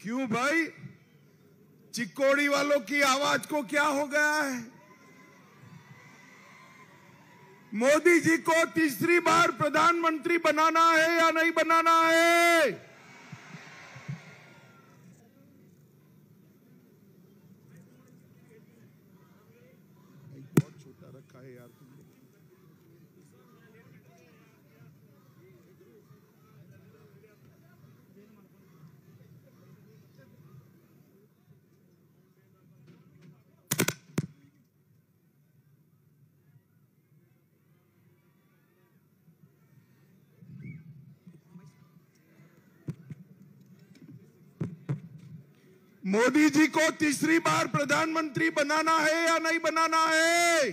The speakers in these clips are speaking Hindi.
क्यों भाई, चिकोड़ी वालों की आवाज को क्या हो गया है? मोदी जी को तीसरी बार प्रधानमंत्री बनाना है या नहीं बनाना है? बहुत छोटा रखा है यार तुमने। मोदी जी को तीसरी बार प्रधानमंत्री बनाना है या नहीं बनाना है?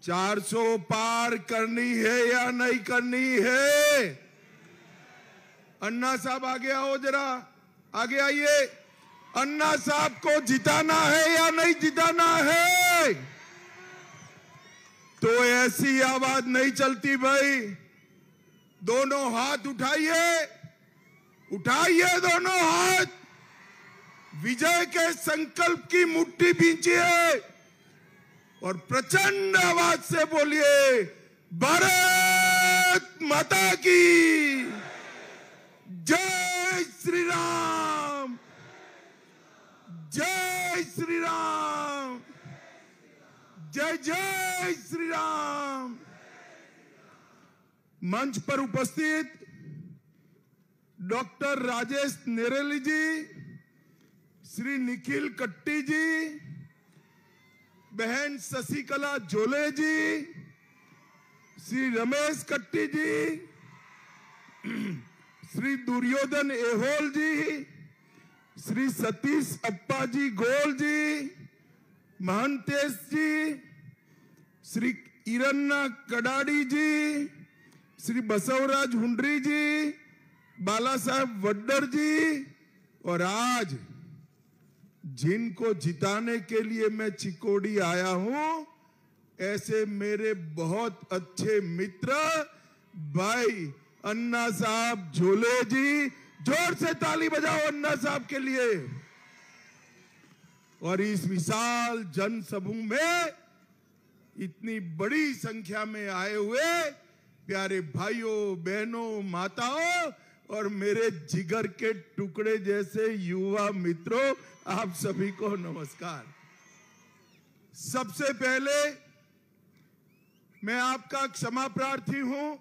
400 पार करनी है या नहीं करनी है? अन्ना साहब आगे आओ, जरा आगे आइए। अन्ना साहब को जिताना है या नहीं जिताना है? तो ऐसी आवाज नहीं चलती भाई। दोनों हाथ उठाइए, उठाइए दोनों हाथ, विजय के संकल्प की मुट्ठी भींचिए और प्रचंड आवाज से बोलिए, भारत माता की जय श्री राम, जय श्री राम, जय जय श्री राम। मंच पर उपस्थित डॉक्टर राजेश नेरेली जी, श्री निखिल कट्टी जी, बहन शशिकला जोले जी, श्री रमेश कट्टी जी, श्री दुर्योधन एहोल जी, श्री सतीश अप्पा जी गोल जी, महंतेश जी, श्री इरन्ना कडाड़ी जी, श्री बसवराज हुंडरी जी, बाला साहब वड्डर जी, और आज जिनको जिताने के लिए मैं चिकोड़ी आया हूं, ऐसे मेरे बहुत अच्छे मित्र भाई अन्ना साहब झोले जी, जोर से ताली बजाओ अन्ना साहब के लिए। और इस विशाल जनसमूह में इतनी बड़ी संख्या में आए हुए प्यारे भाइयों बहनों माताओं और मेरे जिगर के टुकड़े जैसे युवा मित्रों, आप सभी को नमस्कार। सबसे पहले मैं आपका क्षमा प्रार्थी हूं,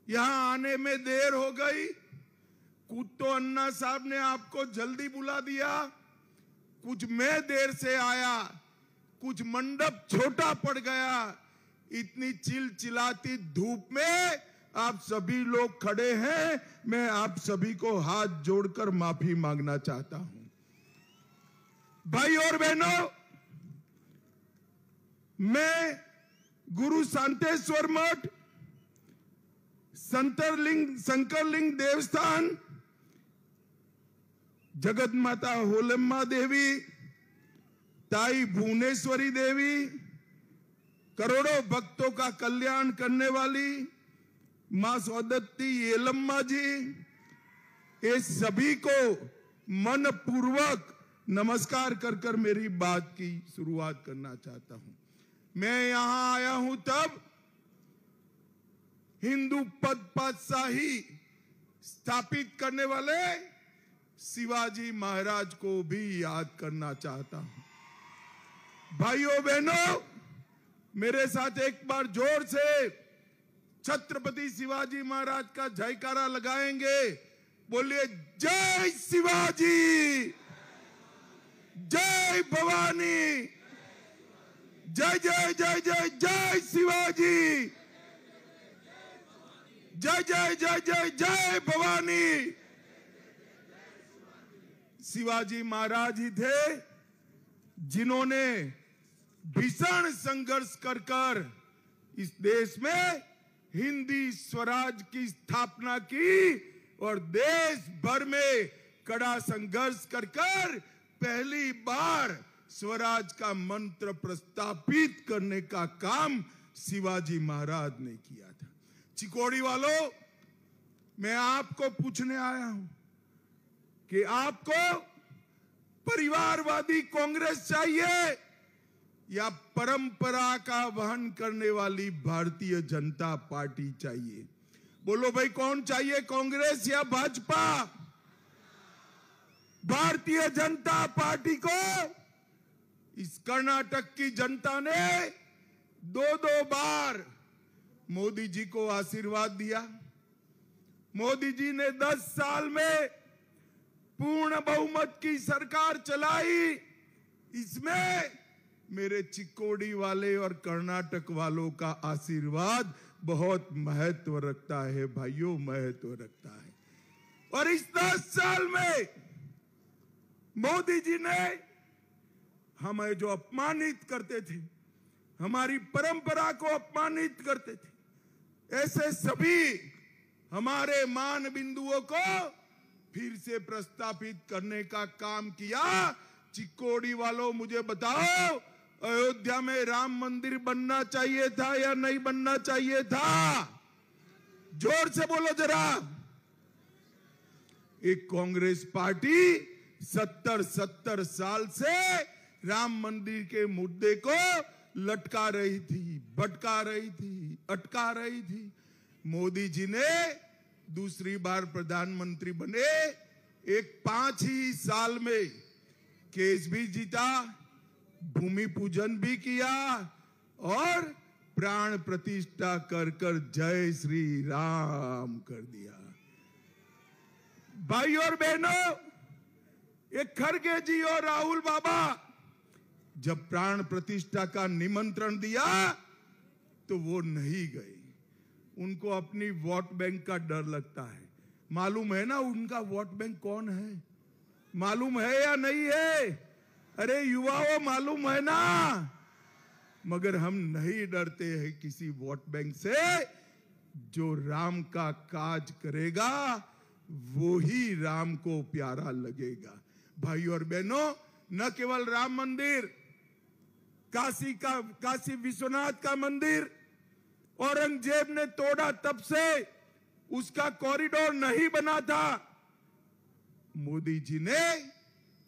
यहां आने में देर हो गई। कुछ तो अन्ना साहब ने आपको जल्दी बुला दिया, कुछ मैं देर से आया, कुछ मंडप छोटा पड़ गया। इतनी चिलचिलाती धूप में आप सभी लोग खड़े हैं, मैं आप सभी को हाथ जोड़कर माफी मांगना चाहता हूं। भाई और बहनों, मैं गुरु शांतेश्वर मठ, शंकरलिंग देवस्थान, जगत माता होलम्मा देवी, ताई भुवनेश्वरी देवी, करोड़ों भक्तों का कल्याण करने वाली मां सौदत्ती येलम्मा जी, ये सभी को मन पूर्वक नमस्कार कर कर मेरी बात की शुरुआत करना चाहता हूं। मैं यहां आया हूं तब हिंदू पद पातशाही स्थापित करने वाले शिवाजी महाराज को भी याद करना चाहता हूं। भाइयों बहनों, मेरे साथ एक बार जोर से छत्रपति शिवाजी महाराज का जयकारा लगाएंगे। बोलिए जय शिवाजी, जय भवानी, जय जय जय जय जय शिवाजी, जय जय जय जय जय भवानी। शिवाजी महाराज ही थे जिन्होंने भीषण संघर्ष कर कर इस देश में हिंदी स्वराज की स्थापना की और देश भर में कड़ा संघर्ष कर कर पहली बार स्वराज का मंत्र प्रस्तापित करने का काम शिवाजी महाराज ने किया था। चिकोड़ी वालों, मैं आपको पूछने आया हूं कि आपको परिवारवादी कांग्रेस चाहिए या परंपरा का वहन करने वाली भारतीय जनता पार्टी चाहिए? बोलो भाई, कौन चाहिए, कांग्रेस या भाजपा? भारतीय जनता पार्टी को इस कर्नाटक की जनता ने दो बार मोदी जी को आशीर्वाद दिया। मोदी जी ने 10 साल में पूर्ण बहुमत की सरकार चलाई। इसमें मेरे चिक्कोडी वाले और कर्नाटक वालों का आशीर्वाद बहुत महत्व रखता है भाइयों, महत्व रखता है। और इस 10 साल में मोदी जी ने हमें जो अपमानित करते थे, हमारी परंपरा को अपमानित करते थे, ऐसे सभी हमारे मान बिंदुओं को फिर से प्रस्तापित करने का काम किया। चिक्कोडी वालों, मुझे बताओ, अयोध्या में राम मंदिर बनना चाहिए था या नहीं बनना चाहिए था? जोर से बोलो जरा। एक कांग्रेस पार्टी 70 साल से राम मंदिर के मुद्दे को लटका रही थी, भटका रही थी, अटका रही थी। मोदी जी ने दूसरी बार प्रधानमंत्री बने, एक 5 ही साल में केस भी जीता, भूमि पूजन भी किया और प्राण प्रतिष्ठा कर कर जय श्री राम कर दिया। भाई और बहनों, एक खड़गे जी और राहुल बाबा जब प्राण प्रतिष्ठा का निमंत्रण दिया तो वो नहीं गए। उनको अपनी वोट बैंक का डर लगता है। मालूम है ना उनका वोट बैंक कौन है? मालूम है या नहीं है? अरे युवाओं, मालूम है ना? मगर हम नहीं डरते हैं किसी वोट बैंक से। जो राम का काज करेगा वो ही राम को प्यारा लगेगा। भाई और बहनों, न केवल राम मंदिर, काशी विश्वनाथ का मंदिर औरंगजेब ने तोड़ा, तब से उसका कॉरिडोर नहीं बना था। मोदी जी ने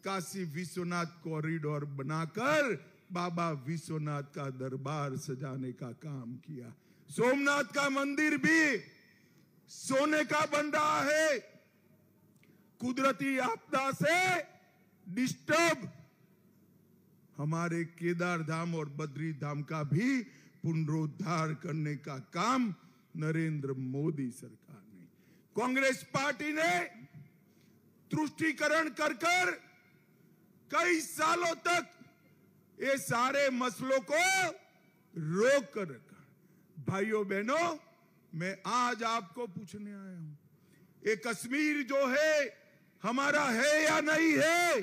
काशी विश्वनाथ कॉरिडोर बनाकर बाबा विश्वनाथ का दरबार सजाने का काम किया। सोमनाथ का मंदिर भी सोने का बन रहा है। कुदरती आपदा से डिस्टर्ब हमारे केदार धाम और बद्री धाम का भी पुनरुद्धार करने का काम नरेंद्र मोदी सरकार ने, कांग्रेस पार्टी ने तुष्टीकरण कर कई सालों तक ये सारे मसलों को रोक कर रखा। भाइयों बहनों, मैं आज आपको पूछने आया हूं, ये कश्मीर जो है हमारा है या नहीं है?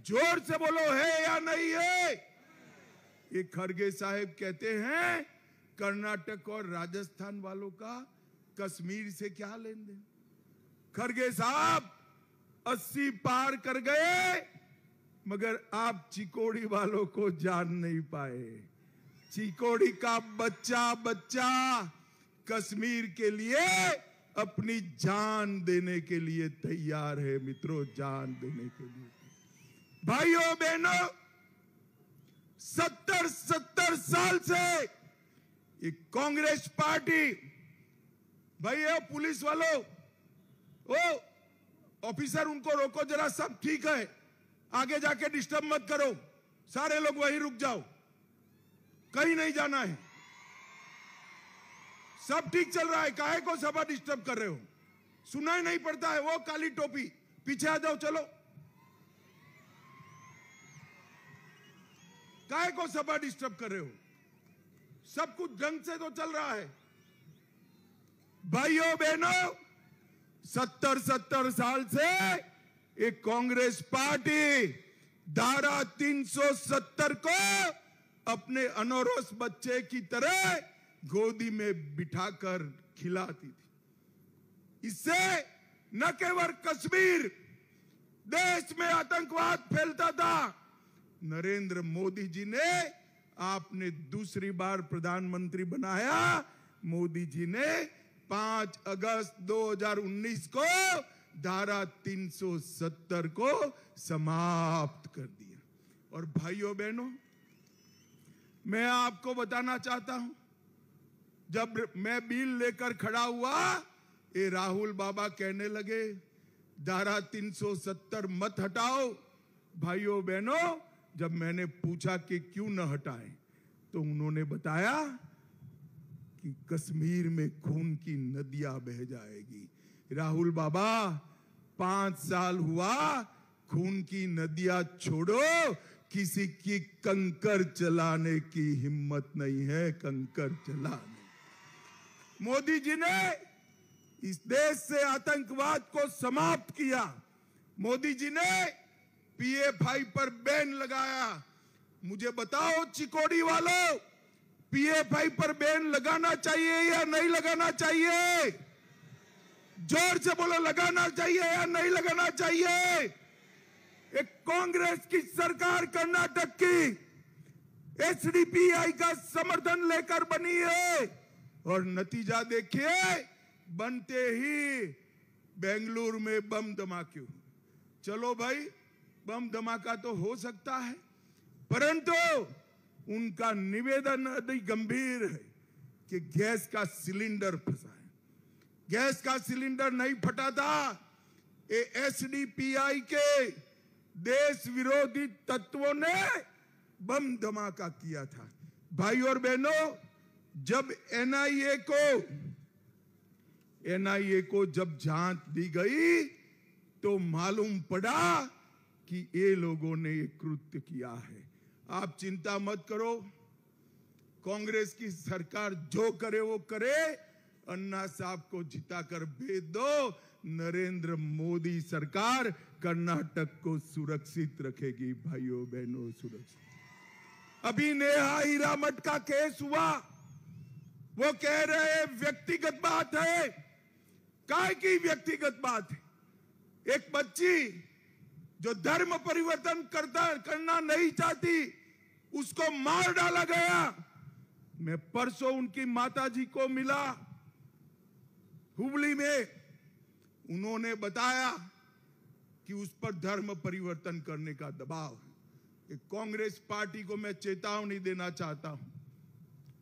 जोर से बोलो, है या नहीं है? ये खड़गे साहब कहते हैं कर्नाटक और राजस्थान वालों का कश्मीर से क्या लेन देन। खड़गे साहब 80 पार कर गए, मगर आप चिकोड़ी वालों को जान नहीं पाए। चिकोड़ी का बच्चा कश्मीर के लिए अपनी जान देने के लिए तैयार है मित्रों, जान देने के लिए। भाइयों बहनों, 70 साल से ये कांग्रेस पार्टी, भाई पुलिस वालों, ओ ऑफिसर, उनको रोको जरा, सब ठीक है, आगे जाके डिस्टर्ब मत करो, सारे लोग वहीं रुक जाओ, कहीं नहीं जाना है, सब ठीक चल रहा है, काहे को सभा डिस्टर्ब कर रहे हो? सुनाई नहीं पड़ता है? वो काली टोपी, पीछे आ जाओ, चलो, काहे को सभा डिस्टर्ब कर रहे हो? सब कुछ ढंग से तो चल रहा है। भाइयों बहनों, 70 साल से एक कांग्रेस पार्टी धारा 370 को अपने अनौरोस बच्चे की तरह गोदी में बिठाकर खिलाती थी। इससे न केवल कश्मीर, देश में आतंकवाद फैलता था। नरेंद्र मोदी जी ने आपने दूसरी बार प्रधानमंत्री बनाया, मोदी जी ने 5 अगस्त 2019 को धारा 370 को समाप्त कर दिया। और भाइयों बहनों, मैं आपको बताना चाहता हूं, जब मैं बिल लेकर खड़ा हुआ, ये राहुल बाबा कहने लगे धारा 370 मत हटाओ। भाइयों बहनों, जब मैंने पूछा कि क्यों न हटाएं, तो उन्होंने बताया कि कश्मीर में खून की नदियां बह जाएगी। राहुल बाबा, 5 साल हुआ, खून की नदियां छोड़ो, किसी की कंकर चलाने की हिम्मत नहीं है, कंकर चलाने। मोदी जी ने इस देश से आतंकवाद को समाप्त किया। मोदी जी ने PFI पर बैन लगाया। मुझे बताओ चिकोड़ी वालों, PFI पर बैन लगाना चाहिए या नहीं लगाना चाहिए? जोर से बोलो, लगाना चाहिए या नहीं लगाना चाहिए? एक कांग्रेस की सरकार कर्नाटक की SDPI का समर्थन लेकर बनी है, और नतीजा देखिए, बनते ही बेंगलुरु में बम धमाके हुए। चलो भाई, बम धमाका तो हो सकता है, परंतु उनका निवेदन अधिक गंभीर है कि गैस का सिलेंडर फंसा है। गैस का सिलेंडर नहीं फटा था, ये SDPI के देश विरोधी तत्वों ने बम धमाका किया था। भाई और बहनों, जब NIA को जब जांच दी गई, तो मालूम पड़ा कि ये लोगों ने ये कृत्य किया है। आप चिंता मत करो, कांग्रेस की सरकार जो करे वो करे, अन्ना साहब को जिताकर भेज दो। नरेंद्र मोदी सरकार कर्नाटक को सुरक्षित रखेगी। भाइयों बहनों, सुरक्षित। अभी नेहा हीरामठ का केस हुआ, वो कह रहे व्यक्तिगत बात है। काय की व्यक्तिगत बात है? एक बच्ची जो धर्म परिवर्तन करना नहीं चाहती, उसको मार डाला गया। मैं परसों उनकी माताजी को मिला हुबली में, उन्होंने बताया कि उस पर धर्म परिवर्तन करने का दबाव है। कांग्रेस पार्टी को मैं चेतावनी देना चाहता हूं,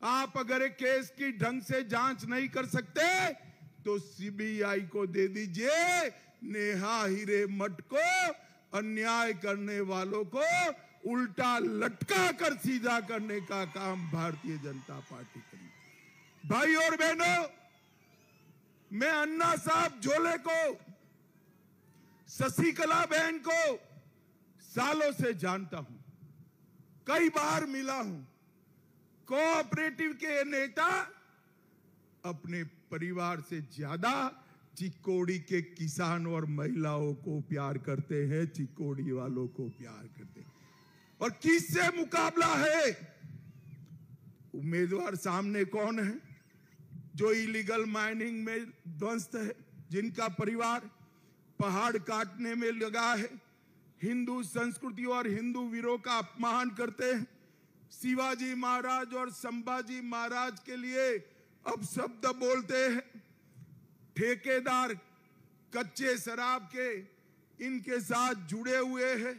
आप अगर एक केस की ढंग से जांच नहीं कर सकते तो CBI को दे दीजिए। नेहा हीरेमठ को, अन्याय करने वालों को उल्टा लटका कर सीधा करने का काम भारतीय जनता पार्टी करेगी। भाई और बहनों, मैं अन्ना साहब झोले को, शशिकला बहन को सालों से जानता हूं, कई बार मिला हूं। कोऑपरेटिव के नेता अपने परिवार से ज्यादा चिकोड़ी के किसान और महिलाओं को प्यार करते हैं, चिकोड़ी वालों को प्यार करते हैं। और किससे मुकाबला है? उम्मीदवार सामने कौन है? जो इलीगल माइनिंग में ध्वस्त है, जिनका परिवार पहाड़ काटने में लगा है, हिंदू संस्कृति और हिंदू वीरों का अपमान करते हैं। शिवाजी महाराज और संभाजी महाराज के लिए अब शब्द बोलते हैं। ठेकेदार कच्चे शराब के इनके साथ जुड़े हुए हैं।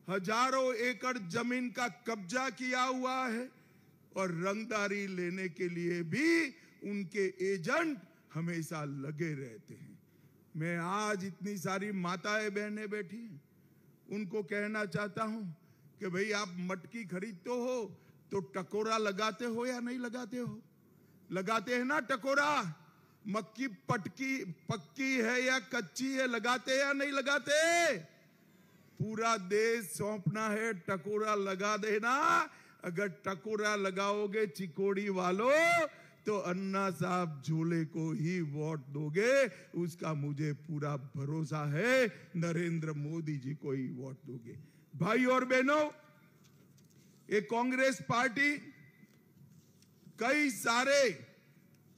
हजारों एकड़ जमीन का कब्जा किया हुआ है, और रंगदारी लेने के लिए भी उनके एजेंट हमेशा लगे रहते हैं। मैं आज इतनी सारी माताएं बहनें बैठी हैं, उनको कहना चाहता हूं कि भाई, आप मटकी खरीदते हो तो टकोरा लगाते हो या नहीं लगाते हो? लगाते हैं ना टकोरा। मक्की पक्की है या कच्ची है, लगाते या नहीं लगाते? पूरा देश सौंपना है, टकोरा लगा देना। अगर टकोरा लगाओगे चिकोड़ी वालों, तो अन्ना साहब झोले को ही वोट दोगे, उसका मुझे पूरा भरोसा है। नरेंद्र मोदी जी को ही वोट दोगे। भाई और बहनों, ये कांग्रेस पार्टी कई सारे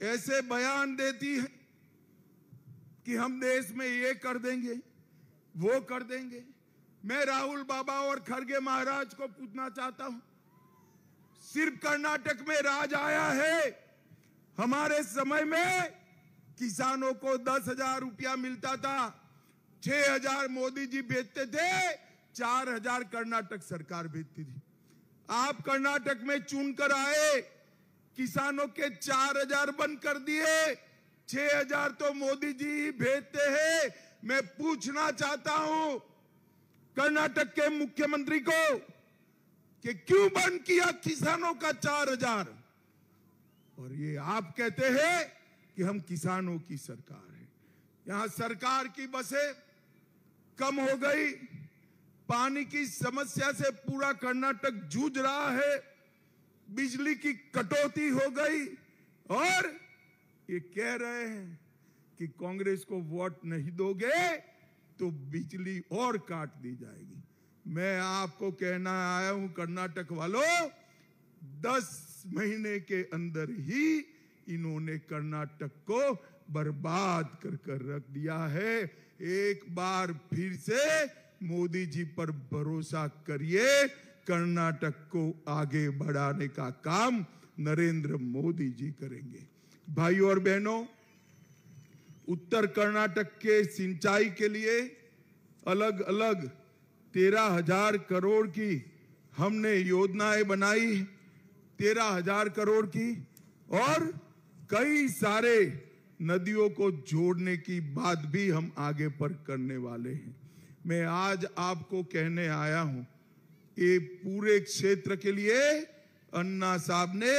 ऐसे बयान देती है कि हम देश में ये कर देंगे, वो कर देंगे। मैं राहुल बाबा और खड़गे महाराज को पूछना चाहता हूं, सिर्फ कर्नाटक में राज आया है। हमारे समय में किसानों को 10,000 रुपया मिलता था, 6,000 मोदी जी भेजते थे, 4,000 कर्नाटक सरकार भेजती थी। आप कर्नाटक में चुनकर आए, किसानों के 4,000 बंद कर दिए, 6,000 तो मोदी जी ही भेजते हैं। मैं पूछना चाहता हूं कर्नाटक के मुख्यमंत्री को कि क्यों बंद किया किसानों का 4,000? और ये आप कहते हैं कि हम किसानों की सरकार है। यहां सरकार की बसें कम हो गई, पानी की समस्या से पूरा कर्नाटक जूझ रहा है, बिजली की कटौती हो गई, और ये कह रहे हैं कि कांग्रेस को वोट नहीं दोगे तो बिजली और काट दी जाएगी। मैं आपको कहना आया हूं कर्नाटक वालों, 10 महीने के अंदर ही इन्होंने कर्नाटक को बर्बाद कर रख दिया है। एक बार फिर से मोदी जी पर भरोसा करिए, कर्नाटक को आगे बढ़ाने का काम नरेंद्र मोदी जी करेंगे। भाइयों और बहनों, उत्तर कर्नाटक के सिंचाई के लिए अलग अलग 13,000 करोड़ की हमने योजनाएं बनाई, 13,000 करोड़ की, और कई सारे नदियों को जोड़ने की बात भी हम आगे पर करने वाले हैं। मैं आज आपको कहने आया हूं, ये पूरे क्षेत्र के लिए अन्ना साहब ने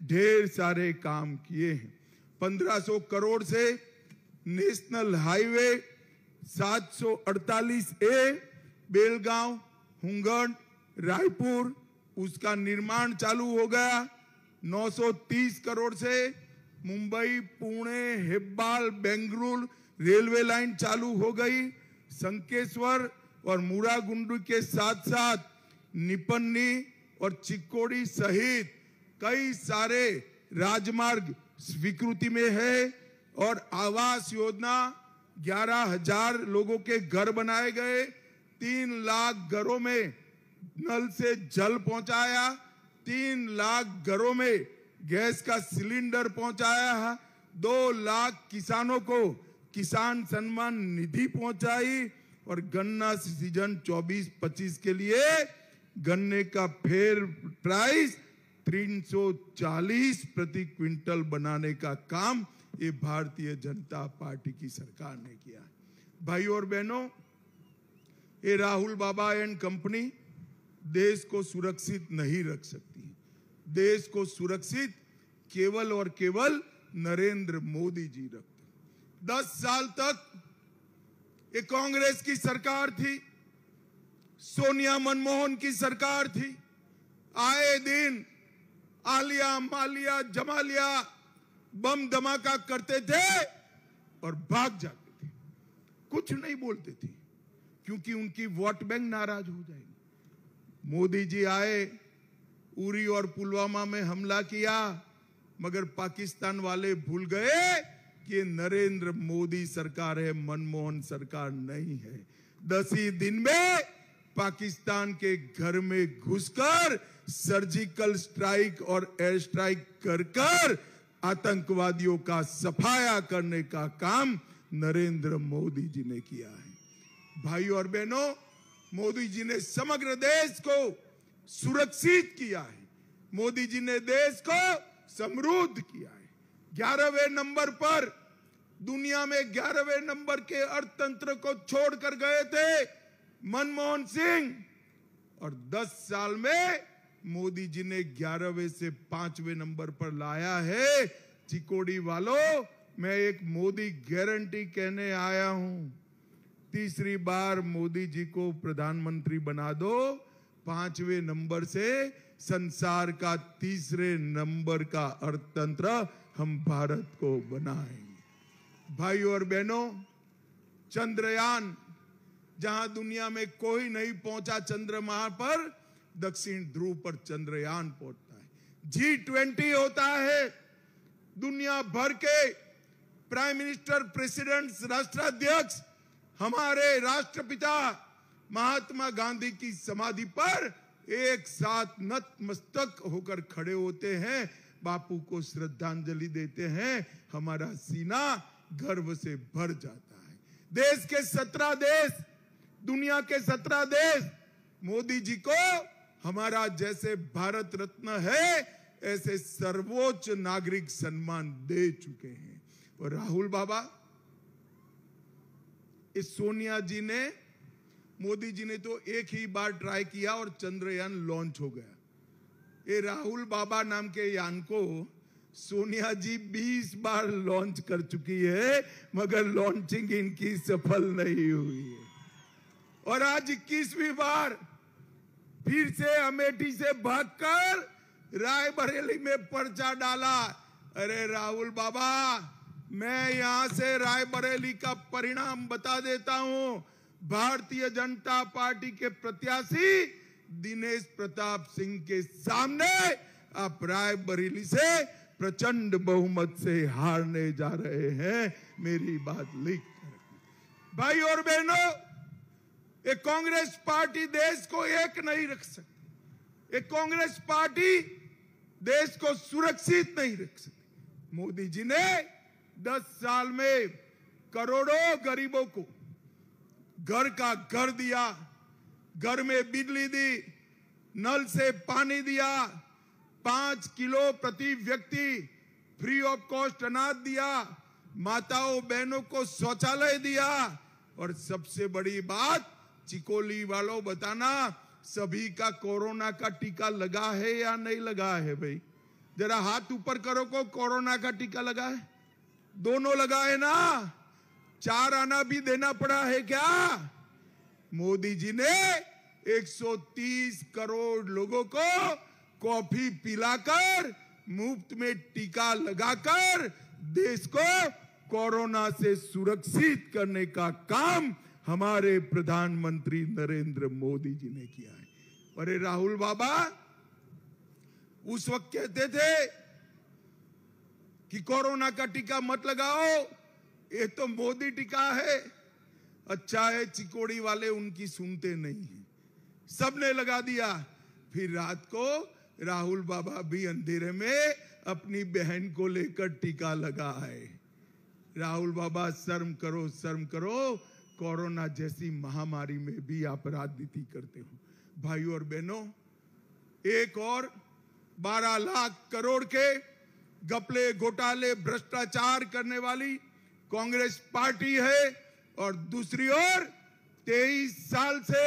ढेर सारे काम किए हैं। 1,500 करोड़ से national highway 748A Belgaum Hungund Raipur, उसका निर्माण चालू हो गया। 930 करोड़ से मुंबई पुणे हेब्बाल बेंगलुरु रेलवे लाइन चालू हो गई। संकेश्वर और मुरागुंडू के साथ साथ निपन्नी और चिक्कोड़ी सहित कई सारे राजमार्ग स्वीकृति में है, और आवास योजना 11,000 लोगों के घर बनाए गए, 3 लाख घरों में नल से जल पहुंचाया, 3 लाख घरों में गैस का सिलेंडर पहुंचाया, 2 लाख किसानों को किसान सम्मान निधि पहुंचाई, और गन्ना सीजन 24-25 के लिए गन्ने का फेयर प्राइस 340 प्रति क्विंटल बनाने का काम ये भारतीय जनता पार्टी की सरकार ने किया है। भाइयों और बहनों, ये राहुल बाबा एंड कंपनी देश को सुरक्षित नहीं रख सकती। देश को सुरक्षित केवल और केवल नरेंद्र मोदी जी रखते। 10 साल तक ये कांग्रेस की सरकार थी, सोनिया मनमोहन की सरकार थी। आए दिन आलिया मालिया जमालिया बम धमाका करते थे और भाग जाते थे, कुछ नहीं बोलते थे, क्योंकि उनकी वोट बैंक नाराज हो जाएगी। मोदी जी आए, उरी और पुलवामा में हमला किया, मगर पाकिस्तान वाले भूल गए कि नरेंद्र मोदी सरकार है, मनमोहन सरकार नहीं है। 10 ही दिन में पाकिस्तान के घर में घुसकर सर्जिकल स्ट्राइक और एयर स्ट्राइक कर आतंकवादियों का सफाया करने का काम नरेंद्र मोदी जी ने किया है। भाइयों और बहनों, मोदी जी ने समग्र देश को सुरक्षित किया है। मोदी जी ने देश को समृद्ध किया है। 11वें नंबर पर, दुनिया में 11वें नंबर के अर्थतंत्र को छोड़कर गए थे मनमोहन सिंह, और 10 साल में मोदी जी ने 11वें से 5वें नंबर पर लाया है। चिकोड़ी वालों, मैं एक मोदी गारंटी कहने आया हूं, तीसरी बार मोदी जी को प्रधानमंत्री बना दो, 5वें नंबर से संसार का 3रे नंबर का अर्थतंत्र हम भारत को बनाएंगे। भाइयों और बहनों, चंद्रयान, जहां दुनिया में कोई नहीं पहुंचा चंद्रमा पर, दक्षिण ध्रुव पर चंद्रयान पहुंचता है। G20 होता है, दुनिया भर के प्राइम मिनिस्टर, प्रेसिडेंट्स, राष्ट्राध्यक्ष हमारे राष्ट्रपिता महात्मा गांधी की समाधि पर एक साथ नतमस्तक होकर खड़े होते हैं, बापू को श्रद्धांजलि देते हैं। हमारा सीना गर्व से भर जाता है। देश के 17 देश, दुनिया के 17 देश मोदी जी को हमारा जैसे भारत रत्न है ऐसे सर्वोच्च नागरिक सम्मान दे चुके हैं। और राहुल बाबा, इस सोनिया जी ने, मोदी जी ने तो एक ही बार ट्राई किया और चंद्रयान लॉन्च हो गया। ये राहुल बाबा नाम के यान को सोनिया जी 20 बार लॉन्च कर चुकी है, मगर लॉन्चिंग इनकी सफल नहीं हुई है। और आज 21वीं बार फिर से अमेठी से भागकर रायबरेली में पर्चा डाला। अरे राहुल बाबा, मैं यहां से रायबरेली का परिणाम बता देता हूं। भारतीय जनता पार्टी के प्रत्याशी दिनेश प्रताप सिंह के सामने आप रायबरेली से प्रचंड बहुमत से हारने जा रहे हैं। मेरी बात लिख कर, भाई और बहनों, ये कांग्रेस पार्टी देश को एक नहीं रख सकती। ये कांग्रेस पार्टी देश को सुरक्षित नहीं रख सकती। मोदी जी ने 10 साल में करोड़ों गरीबों को घर का घर दिया, घर में बिजली दी, नल से पानी दिया, 5 किलो प्रति व्यक्ति फ्री ऑफ कॉस्ट अनाज दिया, माताओं बहनों को शौचालय दिया। और सबसे बड़ी बात, चिकोली वालों बताना, सभी का कोरोना का टीका लगा है या नहीं लगा है? भाई जरा हाथ ऊपर करो को कोरोना का टीका लगा है? दोनों लगा है ना? 4 आना भी देना पड़ा है क्या? मोदी जी ने 130 करोड़ लोगों को कॉफी पिलाकर, मुफ्त में टीका लगाकर देश को कोरोना से सुरक्षित करने का काम हमारे प्रधानमंत्री नरेंद्र मोदी जी ने किया है। अरे राहुल बाबा उस वक्त कहते थे कि कोरोना का टीका मत लगाओ, ये तो मोदी टीका है। अच्छा है चिकोड़ी वाले उनकी सुनते नहीं है, सबने लगा दिया। फिर रात को राहुल बाबा भी अंधेरे में अपनी बहन को लेकर टीका लगा है। राहुल बाबा शर्म करो, शर्म करो। कोरोना जैसी महामारी में भी आप राजनीति करते हो। भाइयों और बहनों, एक और 12 लाख करोड़ के घपले, घोटाले, भ्रष्टाचार करने वाली कांग्रेस पार्टी है, और दूसरी ओर 23 साल से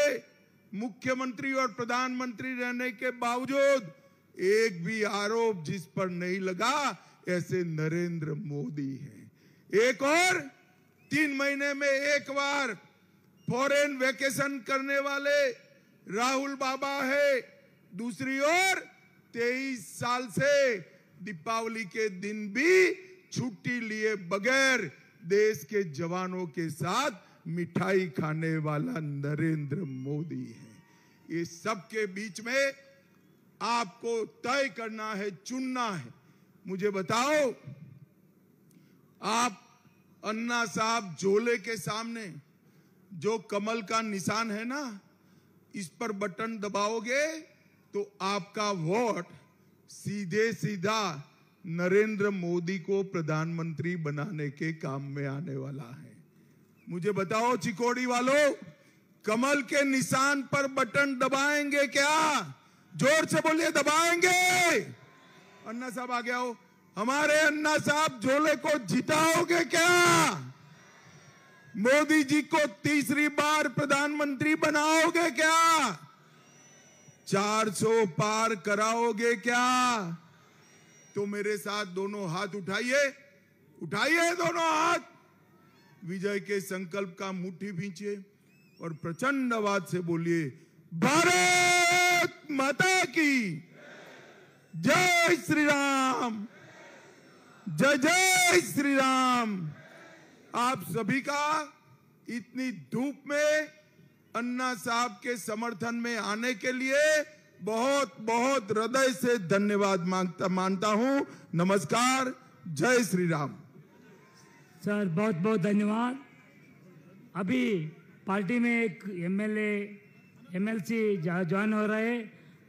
मुख्यमंत्री और प्रधानमंत्री रहने के बावजूद एक भी आरोप जिस पर नहीं लगा, ऐसे नरेंद्र मोदी है। एक और 3 महीने में एक बार फॉरेन वेकेशन करने वाले राहुल बाबा है। दूसरी ओर 23 साल से दीपावली के दिन भी छुट्टी लिए बगैर देश के जवानों के साथ मिठाई खाने वाला नरेंद्र मोदी है। ये सब के बीच में आपको तय करना है, चुनना है। मुझे बताओ, आप अन्ना साहब झोले के सामने जो कमल का निशान है ना, इस पर बटन दबाओगे तो आपका वोट सीधे सीधा नरेंद्र मोदी को प्रधानमंत्री बनाने के काम में आने वाला है। मुझे बताओ चिकोड़ी वालों, कमल के निशान पर बटन दबाएंगे क्या? जोर से बोलिए, दबाएंगे? अन्ना साहब आ गया हो, हमारे अन्ना साहब झोले को जिताओगे क्या? मोदी जी को तीसरी बार प्रधानमंत्री बनाओगे क्या? 400 पार कराओगे क्या? तो मेरे साथ दोनों हाथ उठाइए, उठाइए दोनों हाथ, विजय के संकल्प का मुट्ठी भींचिए और प्रचंड आवाज से बोलिए, भारत माता की जय श्री राम, जय जय श्री राम। आप सभी का इतनी धूप में अन्ना साहब के समर्थन में आने के लिए बहुत बहुत हृदय से धन्यवाद मानता हूं। नमस्कार, जय श्री राम। सर बहुत बहुत धन्यवाद। अभी पार्टी में एक एमएलए एमएलसी ज्वाइन हो रहे,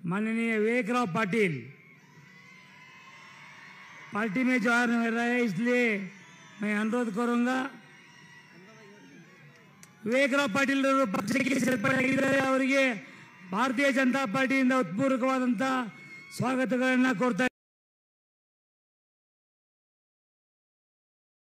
माननीय विवेकराव पाटिल पार्टी में ज्वाइन हो रहे, इसलिए मैं अनुरोध करूंगा ವಿವೇಕರಾವ್ ಪಾಟೀಲ್ ಅವರು ಪಕ್ಷಕ್ಕೆ ಸೇರ್ಪಡೆಯಾಗಿದ್ದಾರೆ ಅವರಿಗೆ ಭಾರತೀಯ ಜನತಾ ಪಾರ್ಟಿಯಿಂದ ಉತ್ಪೂರ್ವಕವಾದಂತಹ ಸ್ವಾಗತಗಳನ್ನು ಕೋರ್ತಾ